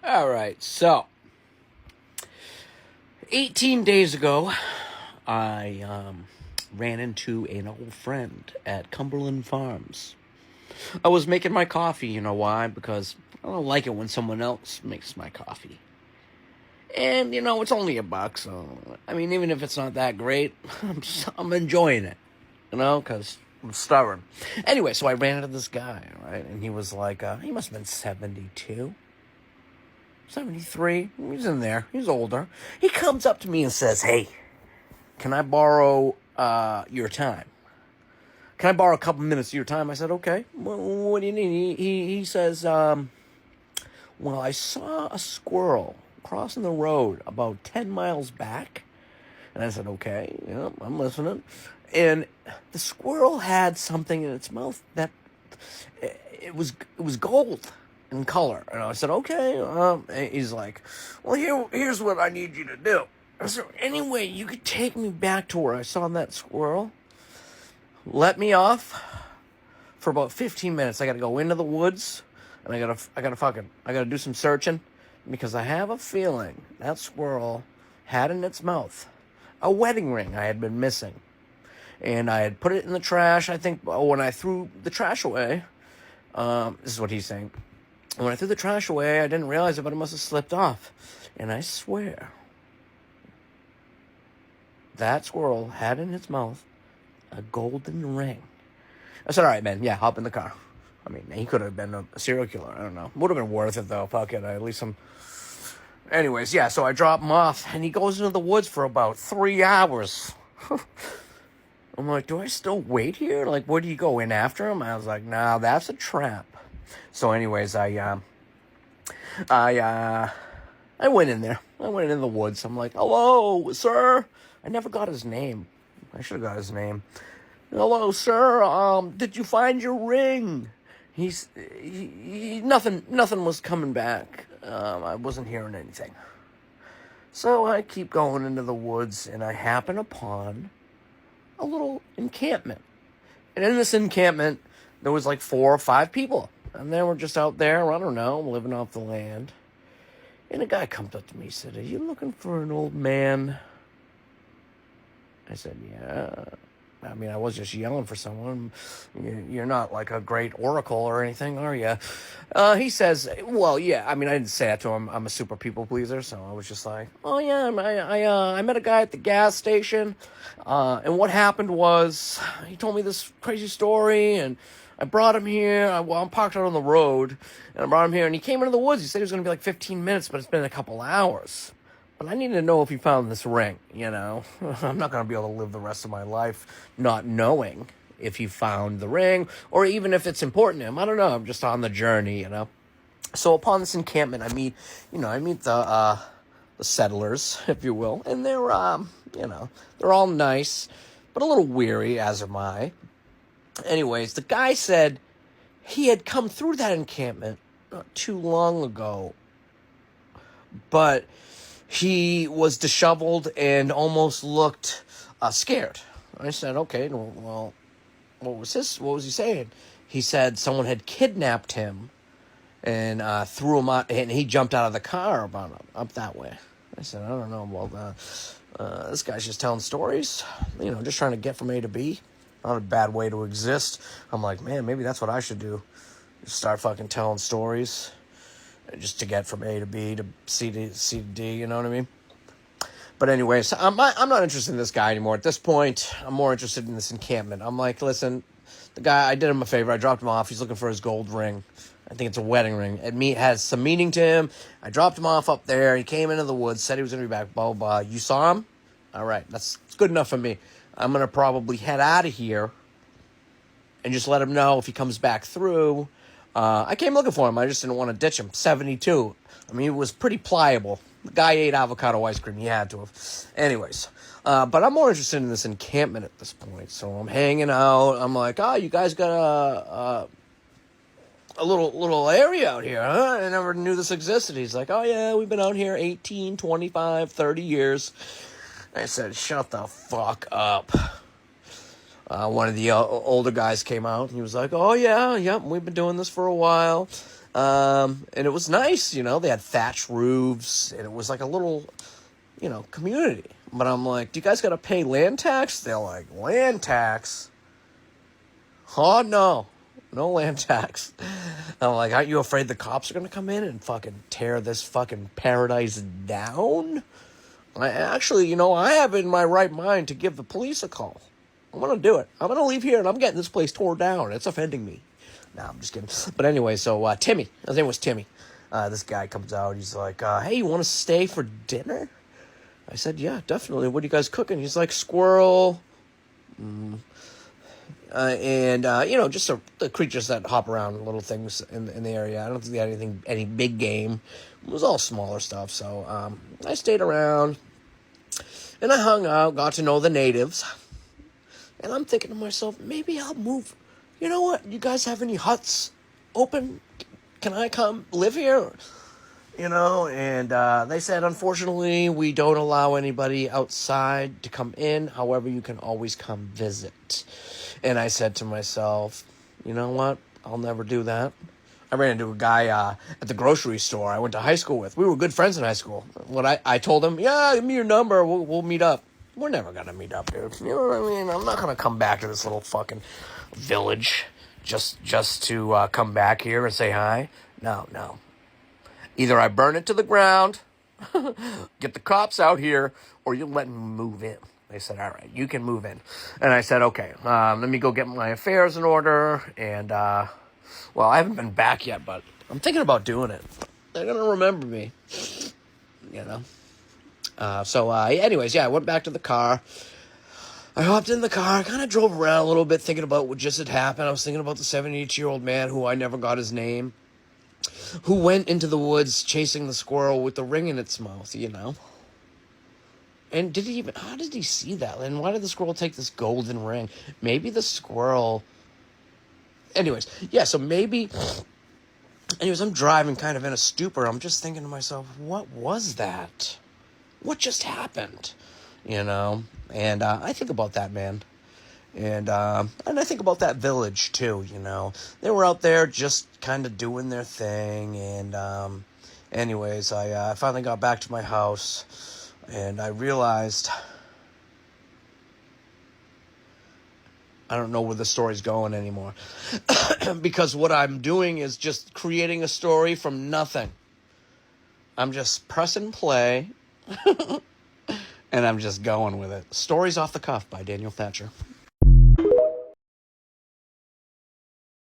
All right, so 18 days ago, I ran into an old friend at Cumberland Farms. I was making my coffee, you know why? Because I don't like it when someone else makes my coffee. And, it's only $1, so, even if it's not that great, I'm enjoying it, because I'm stubborn. Anyway, so I ran into this guy, right? And he was like, he must have been 72. 73. He's in there. He's older. He comes up to me and says, "Hey, can I borrow your time? Can I borrow a couple minutes of your time?" I said, "Okay. What do you need?" He says, "Well, I saw a squirrel crossing the road about 10 miles back." And I said, "Okay, yeah, I'm listening." And the squirrel had something in its mouth that it was gold in color. And I said, "Okay." And he's like, "Well, here's what I need you to do. Is there any way you could take me back to where I saw that squirrel? Let me off for about 15 minutes. I gotta go into the woods, and I gotta do some searching, because I have a feeling that squirrel had in its mouth a wedding ring I had been missing. And I had put it in the trash. I think when I threw the trash away, this is what he's saying. When I threw the trash away, I didn't realize it, but it must have slipped off. And I swear, that squirrel had in its mouth a golden ring." I said, "All right, man, yeah, hop in the car." He could have been a serial killer. I don't know. Would have been worth it, though. Fuck it. At least some... Anyways, yeah, so I drop him off, and he goes into the woods for about 3 hours. I'm like, do I still wait here? Like, where do you go, in after him? I was like, nah, that's a trap. So anyways, I went in there. I went in the woods. I'm like, "Hello, sir." I never got his name. I should have got his name. "Hello, sir. Did you find your ring?" Nothing was coming back. I wasn't hearing anything. So I keep going into the woods, and I happen upon a little encampment. And in this encampment, there was like 4 or 5 people. And they were just out there, I don't know, living off the land. And a guy comes up to me and said, "Are you looking for an old man?" I said, "Yeah." I was just yelling for someone. "You're not like a great oracle or anything, are you?" He says, "Well, yeah." I didn't say that to him. I'm a super people pleaser, so I was just like, "Oh, yeah, I met a guy at the gas station, and what happened was he told me this crazy story, and I brought him here. I'm parked out on the road, and I brought him here, and he came into the woods. He said he was going to be like 15 minutes, but it's been a couple hours. But I need to know if he found this ring, I'm not going to be able to live the rest of my life not knowing if he found the ring, or even if it's important to him. I don't know. I'm just on the journey, So upon this encampment, I meet the settlers, if you will, and they're all nice, but a little weary, as am I. Anyways, the guy said he had come through that encampment not too long ago, but he was disheveled and almost looked scared. I said, "Okay, well, what was he saying?" He said someone had kidnapped him and threw him out, and he jumped out of the car up that way. I said, "I don't know. Well, this guy's just telling stories, just trying to get from A to B. Not a bad way to exist." I'm like, man, maybe that's what I should do. Just start fucking telling stories, just to get from A to B to C to D, you know what I mean? But anyways, I'm not interested in this guy anymore. At this point, I'm more interested in this encampment. I'm like, listen, the guy, I did him a favor. I dropped him off. He's looking for his gold ring. I think it's a wedding ring. It has some meaning to him. I dropped him off up there. He came into the woods, said he was going to be back, blah, blah, blah. You saw him? All right, it's good enough for me. I'm going to probably head out of here and just let him know if he comes back through. I came looking for him. I just didn't want to ditch him. 72. He was pretty pliable. The guy ate avocado ice cream. He had to have. Anyways, but I'm more interested in this encampment at this point. So I'm hanging out. I'm like, "Oh, you guys got a little area out here, huh? I never knew this existed." He's like, "Oh, yeah, we've been out here 18, 25, 30 years. I said, "Shut the fuck up." One of the older guys came out, and he was like, "Oh, yeah, we've been doing this for a while. And it was nice, you know, they had thatched roofs, and it was like a little, you know, community. But I'm like, do you guys got to pay land tax? They're like, land tax? Oh, no. No land tax. I'm like, aren't you afraid the cops are going to come in and fucking tear this fucking paradise down? Actually, you know, I have it in my right mind to give the police a call. I'm going to do it. I'm going to leave here and I'm getting this place torn down. It's offending me. No, I'm just kidding. But anyway, so Timmy, his name was Timmy. This guy comes out. He's like, hey, you want to stay for dinner? I said, yeah, definitely. What are you guys cooking? He's like, squirrel. And you know, just the creatures that hop around, little things in the area. I don't think they had any big game. It was all smaller stuff. So I stayed around, and I hung out, got to know the natives. And I'm thinking to myself, maybe I'll move. You know what? You guys have any huts open? Can I come live here? You know, and they said, unfortunately, we don't allow anybody outside to come in. However, you can always come visit. And I said to myself, you know what? I'll never do that. I ran into a guy at the grocery store I went to high school with. We were good friends in high school. When I told him, yeah, give me your number. We'll meet up. We're never going to meet up, dude. You know what I mean? I'm not going to come back to this little fucking village just to come back here and say hi. No. Either I burn it to the ground, get the cops out here, or you let me move in. They said, all right, you can move in. And I said, okay, let me go get my affairs in order. And, well, I haven't been back yet, but I'm thinking about doing it. They're going to remember me, you know. Anyways, yeah, I went back to the car. I hopped in the car, kind of drove around a little bit thinking about what just had happened. I was thinking about the 78-year-old man who I never got his name, who went into the woods chasing the squirrel with the ring in its mouth, you know. And how did he see that? And why did the squirrel take this golden ring? Maybe the squirrel... Anyways, I'm driving kind of in a stupor. I'm just thinking to myself, what was that? What just happened? You know? And I think about that, man. And I think about that village, too, you know. They were out there just kind of doing their thing. And anyways, I finally got back to my house. And I realized... I don't know where the story's going anymore. Because what I'm doing is just creating a story from nothing. I'm just pressing play. And I'm just going with it. Stories Off the Cuff by Daniel Thatcher.